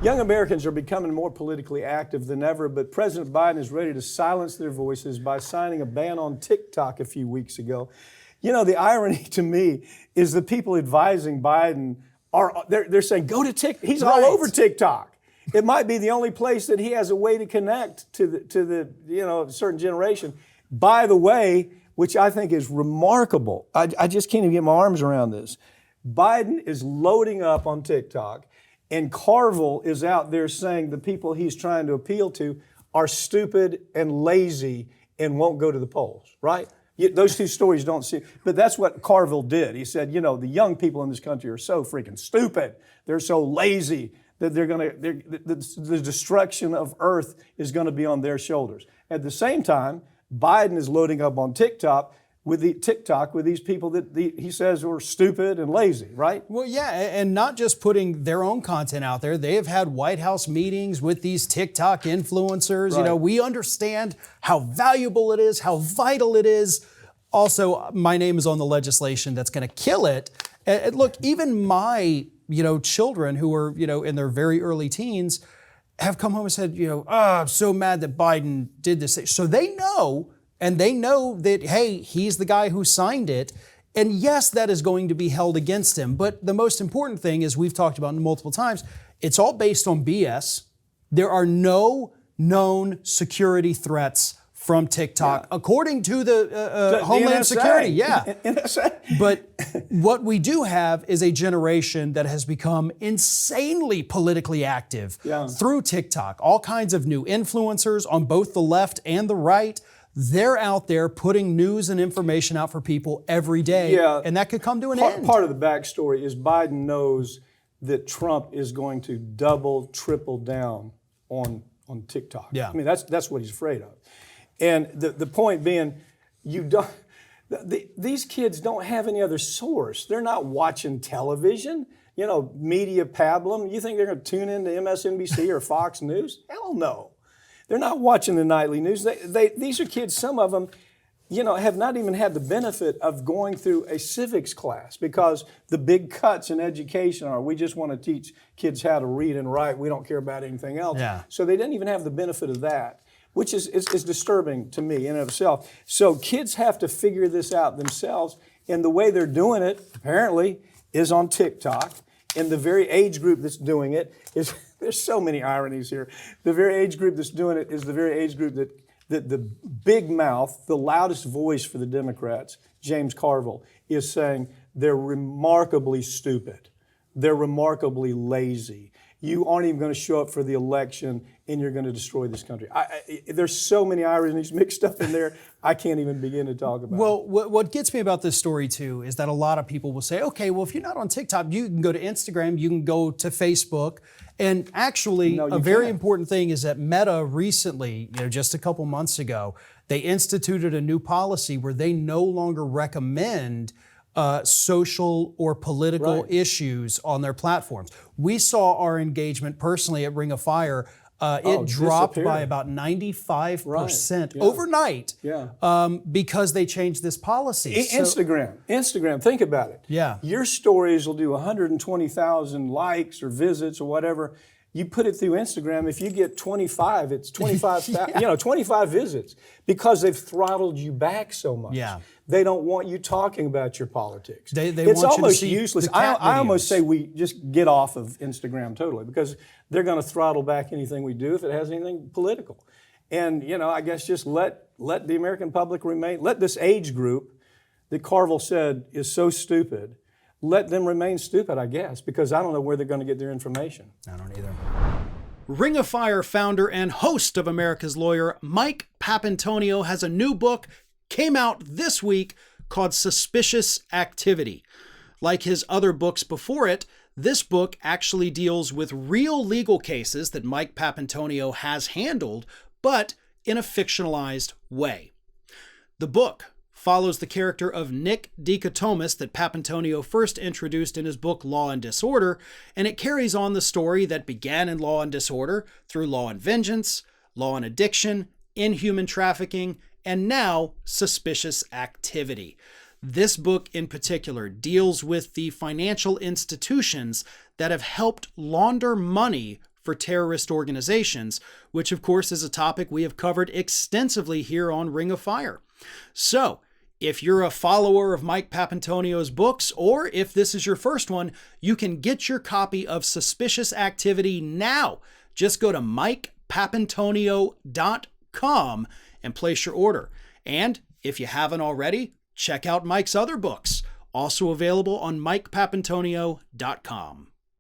Young Americans are becoming more politically active than ever, but President Biden is ready to silence their voices by signing a ban on TikTok a few weeks ago. You know, the irony to me is the people advising Biden they're saying, go to TikTok. He's all over TikTok. It might be the only place that he has a way to connect to the certain generation. By the way, which I think is remarkable. I just can't even get my arms around this. Biden is loading up on TikTok, and Carville is out there saying the people he's trying to appeal to are stupid and lazy and won't go to the polls, right? Those two stories don't see, but that's what Carville did. He said, you know, the young people in this country are so freaking stupid. They're so lazy that the destruction of Earth is going to be on their shoulders. At the same time, Biden is loading up on TikTok with these people that he says are stupid and lazy, right? Well, yeah, and not just putting their own content out there. They have had White House meetings with these TikTok influencers. Right. You know, we understand how valuable it is, how vital it is. Also, my name is on the legislation that's going to kill it. And look, even my, children who are, in their very early teens have come home and said, I'm so mad that Biden did this. So they know. And they know that, hey, he's the guy who signed it. And yes, that is going to be held against him. But the most important thing, as we've talked about multiple times, it's all based on BS. There are no known security threats from TikTok, according to the Homeland Security. Yeah. NSA. But what we do have is a generation that has become insanely politically active through TikTok. All kinds of new influencers on both the left and the right. They're out there putting news and information out for people every day, and that could come to an end. Part of the backstory is Biden knows that Trump is going to double, triple down on TikTok. Yeah. I mean, that's what he's afraid of. And the point being, these kids don't have any other source. They're not watching television, media pablum. You think they're going to tune into MSNBC or Fox News? Hell no. They're not watching the nightly news. These are kids, some of them, have not even had the benefit of going through a civics class, because the big cuts in education are, we just want to teach kids how to read and write. We don't care about anything else. Yeah. So they didn't even have the benefit of that, which is disturbing to me in and of itself. So kids have to figure this out themselves. And the way they're doing it, apparently, is on TikTok. And the very age group that's doing it is, there's so many ironies here. The very age group that's doing it is the very age group that the big mouth, the loudest voice for the Democrats, James Carville, is saying they're remarkably stupid. They're remarkably lazy. You aren't even going to show up for the election, and you're going to destroy this country. There's so many ironies mixed up in there, I can't even begin to talk about. Well, what gets me about this story, too, is that a lot of people will say, okay, well, if you're not on TikTok, you can go to Instagram, you can go to Facebook. And actually, a very important thing is that Meta recently, just a couple months ago, they instituted a new policy where they no longer recommend social or political issues on their platforms. We saw our engagement personally at Ring of Fire. It dropped by about 95% overnight because they changed this policy. Instagram, think about it. Yeah. Your stories will do 120,000 likes or visits or whatever. You put it through Instagram, if you get 25, it's 25,000, 25 visits, because they've throttled you back so much. Yeah. They don't want you talking about your politics. It's almost useless. I almost say we just get off of Instagram totally, because they're going to throttle back anything we do if it has anything political. And, I guess just let the American public remain, let this age group that Carville said is so stupid, let them remain stupid, I guess, because I don't know where they're going to get their information. I don't either. Ring of Fire founder and host of America's Lawyer, Mike Papantonio, has a new book, came out this week, called Suspicious Activity. Like his other books before it, this book actually deals with real legal cases that Mike Papantonio has handled, but in a fictionalized way. The book follows the character of Nick Dichotomous that Papantonio first introduced in his book Law and Disorder, and it carries on the story that began in Law and Disorder through Law and Vengeance, Law and Addiction, Inhuman Trafficking, and now Suspicious Activity. This book in particular deals with the financial institutions that have helped launder money for terrorist organizations, which of course is a topic we have covered extensively here on Ring of Fire. So, if you're a follower of Mike Papantonio's books, or if this is your first one, you can get your copy of Suspicious Activity now. Just go to MikePapantonio.com and place your order. And if you haven't already, check out Mike's other books, also available on MikePapantonio.com.